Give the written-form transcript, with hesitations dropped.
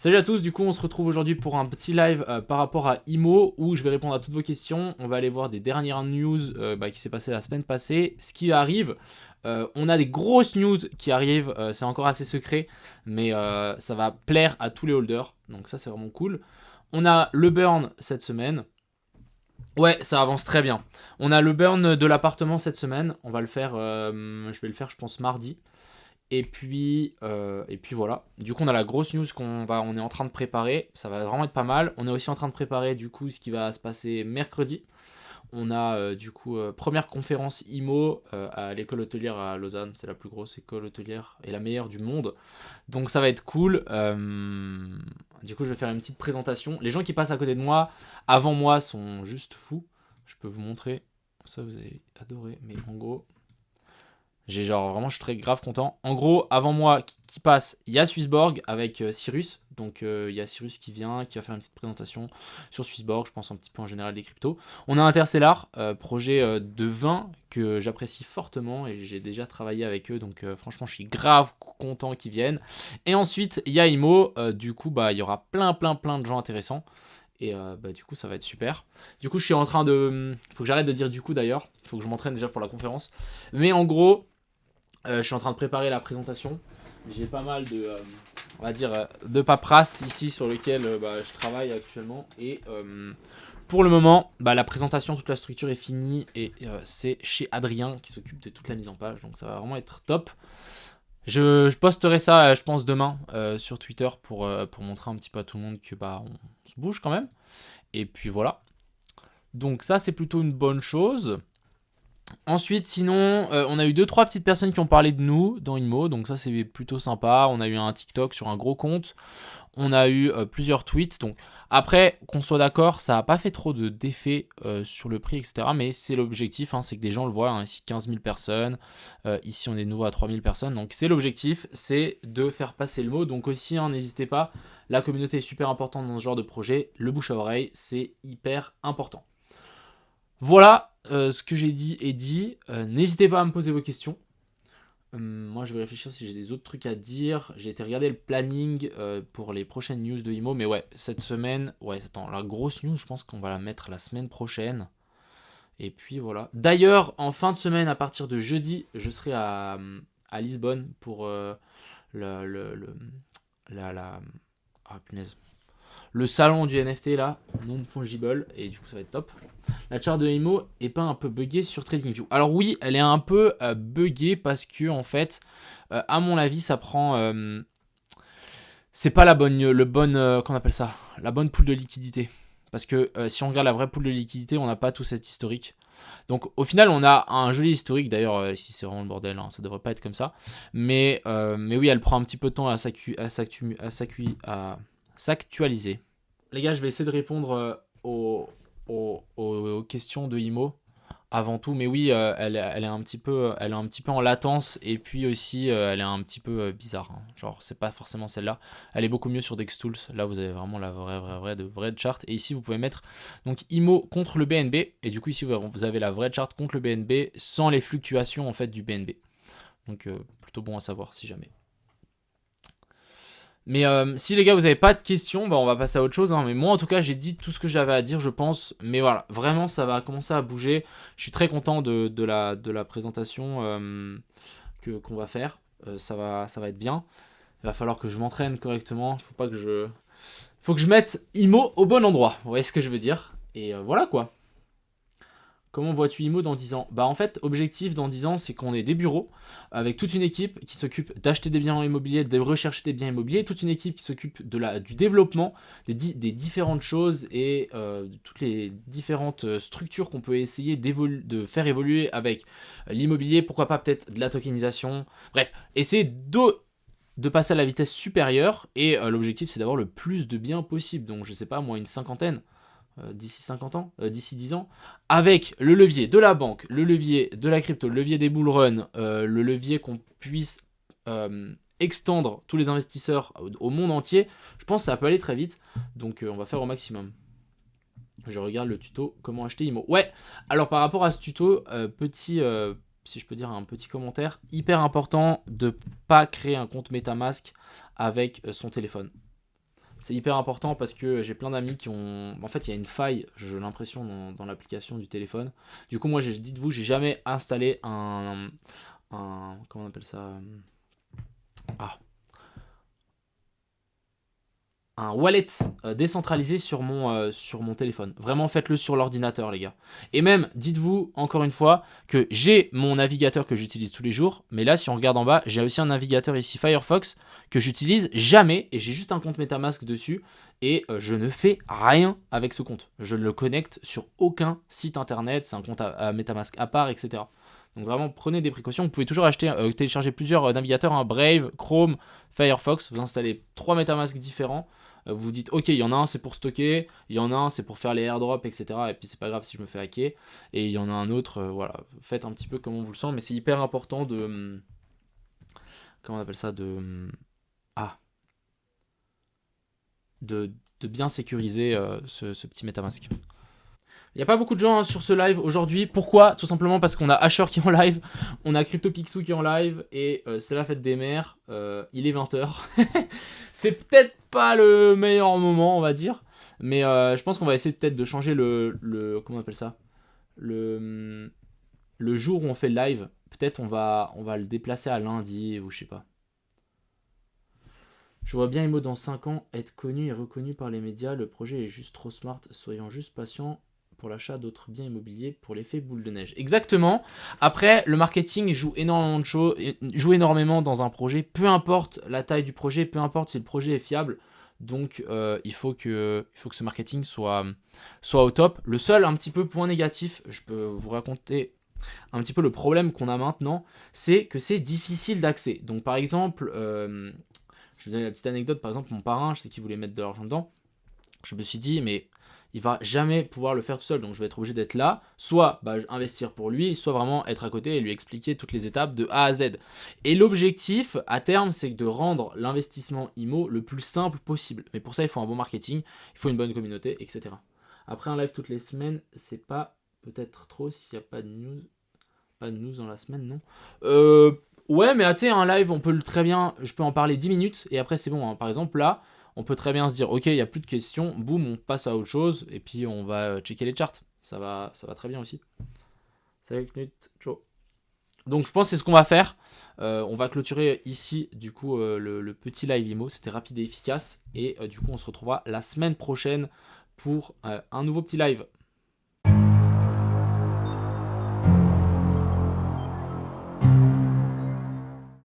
Salut à tous, du coup on se retrouve aujourd'hui pour un petit live par rapport à IMO où je vais répondre à toutes vos questions. On va aller voir des dernières news qui s'est passé la semaine passée, ce qui arrive. On a des grosses news qui arrivent, c'est encore assez secret, mais ça va plaire à tous les holders, donc ça c'est vraiment cool. On a le burn cette semaine. Ouais, ça avance très bien. On a le burn de l'appartement cette semaine, on va le faire, je vais le faire je pense mardi. Et puis voilà. Du coup, on a la grosse news on est en train de préparer. Ça va vraiment être pas mal. On est aussi en train de préparer du coup ce qui va se passer mercredi. On a première conférence IMO à l'école hôtelière à Lausanne. C'est la plus grosse école hôtelière et la meilleure du monde. Donc ça va être cool. Du coup, je vais faire une petite présentation. Les gens qui passent à côté de moi, avant moi, sont juste fous. Je peux vous montrer. Ça, vous allez adorer. Mais en gros, vraiment, je suis très grave content. En gros, avant moi, qui passe, il y a Swissborg avec Cyrus. Donc, il y a Cyrus qui vient, qui va faire une petite présentation sur Swissborg. Je pense un petit peu en général des cryptos. On a Interstellar, projet de vin que j'apprécie fortement et j'ai déjà travaillé avec eux. Donc, franchement, je suis grave content qu'ils viennent. Et ensuite, il y a Imo. Du coup, il y aura plein de gens intéressants. Et du coup, ça va être super. Du coup, je suis en train de. Faut que j'arrête de dire du coup d'ailleurs. Faut que je m'entraîne déjà pour la conférence. Mais en gros. Je suis en train de préparer la présentation. J'ai pas mal on va dire, de paperasse ici sur lequel je travaille actuellement. Et pour le moment, la présentation, toute la structure est finie. Et c'est chez Adrien qui s'occupe de toute la mise en page. Donc ça va vraiment être top. Je posterai ça, je pense, demain sur Twitter pour montrer un petit peu à tout le monde que on se bouge quand même. Et puis voilà. Donc ça, c'est plutôt une bonne chose. Ensuite, sinon, on a eu 2-3 petites personnes qui ont parlé de nous dans InMo, donc ça c'est plutôt sympa. On a eu un TikTok sur un gros compte, on a eu plusieurs tweets. Donc après, qu'on soit d'accord, ça n'a pas fait trop d'effet sur le prix, etc. Mais c'est l'objectif, c'est que des gens le voient. Ici 15 000 personnes, ici on est de nouveau à 3 000 personnes. Donc c'est l'objectif, c'est de faire passer le mot. Donc aussi, n'hésitez pas, la communauté est super importante dans ce genre de projet. Le bouche à oreille, c'est hyper important. Voilà, ce que j'ai dit est dit. N'hésitez pas à me poser vos questions. Moi, je vais réfléchir si j'ai des autres trucs à dire. J'ai été regarder le planning pour les prochaines news de IMO. Mais ouais, cette semaine, attends, la grosse news, je pense qu'on va la mettre la semaine prochaine. Et puis voilà. D'ailleurs, en fin de semaine, à partir de jeudi, je serai à Lisbonne pour ah punaise. Le salon du NFT là, non fungible, et du coup ça va être top. La chart de IMO est pas un peu buggée sur TradingView. Alors oui, elle est un peu buggée parce que en fait, à mon avis, ça prend, c'est pas la bonne, qu'on appelle ça, la bonne pool de liquidité. Parce que si on regarde la vraie pool de liquidité, on n'a pas tout cet historique. Donc au final, on a un joli historique. D'ailleurs, ici c'est vraiment le bordel, ça devrait pas être comme ça. Mais oui, elle prend un petit peu de temps à s'actualiser. Les gars, je vais essayer de répondre aux questions de IMO avant tout. Mais oui, elle est un petit peu en latence. Et puis aussi, elle est un petit peu bizarre. Genre, c'est pas forcément celle-là. Elle est beaucoup mieux sur DexTools. Là, vous avez vraiment la vraie chart. Et ici, vous pouvez mettre donc IMO contre le BNB. Et du coup, ici, vous avez la vraie chart contre le BNB sans les fluctuations en fait du BNB. Donc, plutôt bon à savoir si jamais. Mais si les gars vous avez pas de questions, on va passer à autre chose. Mais moi en tout cas j'ai dit tout ce que j'avais à dire je pense. Mais voilà, vraiment ça va commencer à bouger. Je suis très content de la présentation qu'on va faire. Ça va être bien. Il va falloir que je m'entraîne correctement. Faut que je mette IMO au bon endroit. Vous voyez ce que je veux dire. Et voilà quoi. Comment vois-tu IMO dans 10 ans? En fait, objectif dans 10 ans, c'est qu'on ait des bureaux avec toute une équipe qui s'occupe d'acheter des biens immobiliers, de rechercher des biens immobiliers, toute une équipe qui s'occupe du développement des différentes choses et de toutes les différentes structures qu'on peut essayer de faire évoluer avec l'immobilier, pourquoi pas peut-être de la tokenisation. Bref, essayer de passer à la vitesse supérieure et l'objectif c'est d'avoir le plus de biens possible. Donc je sais pas moi, une cinquantaine d'ici 50 ans, d'ici 10 ans, avec le levier de la banque, le levier de la crypto, le levier des bullruns, le levier qu'on puisse extendre tous les investisseurs au monde entier, je pense que ça peut aller très vite. Donc on va faire au maximum. Je regarde le tuto comment acheter IMO. Ouais, alors par rapport à ce tuto, si je peux dire un petit commentaire, hyper important de pas créer un compte MetaMask avec son téléphone. C'est hyper important parce que j'ai plein d'amis qui ont... En fait, il y a une faille, j'ai l'impression, dans l'application du téléphone. Du coup, moi, dites-vous, j'ai jamais installé comment on appelle ça? Ah, un wallet décentralisé sur mon téléphone. Vraiment, faites-le sur l'ordinateur, les gars. Et même, dites-vous, encore une fois, que j'ai mon navigateur que j'utilise tous les jours, mais là, si on regarde en bas, j'ai aussi un navigateur ici, Firefox, que j'utilise jamais, et j'ai juste un compte MetaMask dessus, et je ne fais rien avec ce compte. Je ne le connecte sur aucun site internet, c'est un compte à MetaMask à part, etc. Donc vraiment, prenez des précautions. Vous pouvez toujours télécharger plusieurs navigateurs, hein, Brave, Chrome, Firefox. Vous installez 3 MetaMask différents. Vous vous dites, ok, il y en a un, c'est pour stocker. Il y en a un, c'est pour faire les airdrops, etc. Et puis, c'est pas grave si je me fais hacker. Et il y en a un autre, voilà. Faites un petit peu comme on vous le sent. Mais c'est hyper important de... Comment on appelle ça? Ah. De bien sécuriser ce petit MetaMask. Il n'y a pas beaucoup de gens, hein, sur ce live aujourd'hui. Pourquoi? Tout simplement parce qu'on a Asher qui est en live, on a CryptoPixou qui est en live, et c'est la fête des mères. Il est 20h. C'est peut-être pas le meilleur moment, on va dire. Mais je pense qu'on va essayer peut-être de changer comment on appelle ça? Le jour où on fait le live. Peut-être on va le déplacer à lundi, ou je sais pas. Je vois bien Imo dans 5 ans être connu et reconnu par les médias. Le projet est juste trop smart. Soyons juste patients pour l'achat d'autres biens immobiliers pour l'effet boule de neige. Exactement. Après, le marketing joue énormément de choses, joue énormément dans un projet. Peu importe la taille du projet, peu importe si le projet est fiable. Donc, il faut que ce marketing soit au top. Le seul un petit peu point négatif, je peux vous raconter un petit peu le problème qu'on a maintenant, c'est que c'est difficile d'accès. Donc, par exemple, je vais donner la petite anecdote. Par exemple, mon parrain, je sais qu'il voulait mettre de l'argent dedans. Je me suis dit, mais il va jamais pouvoir le faire tout seul, donc je vais être obligé d'être là, soit investir pour lui, soit vraiment être à côté et lui expliquer toutes les étapes de A à Z. Et l'objectif à terme, c'est de rendre l'investissement IMO le plus simple possible. Mais pour ça, il faut un bon marketing, il faut une bonne communauté, etc. Après un live toutes les semaines, c'est pas peut-être trop s'il n'y a pas de news. Pas de news dans la semaine, non. Ouais, mais tu sais, un live, on peut très bien, je peux en parler 10 minutes et après c'est bon, hein. Par exemple, là, on peut très bien se dire, ok, il n'y a plus de questions, boum, on passe à autre chose et puis on va checker les charts. Ça va très bien aussi. Salut Knut, ciao. Donc je pense que c'est ce qu'on va faire. On va clôturer ici, du coup, le petit live IMO. C'était rapide et efficace. Et du coup, on se retrouvera la semaine prochaine pour un nouveau petit live.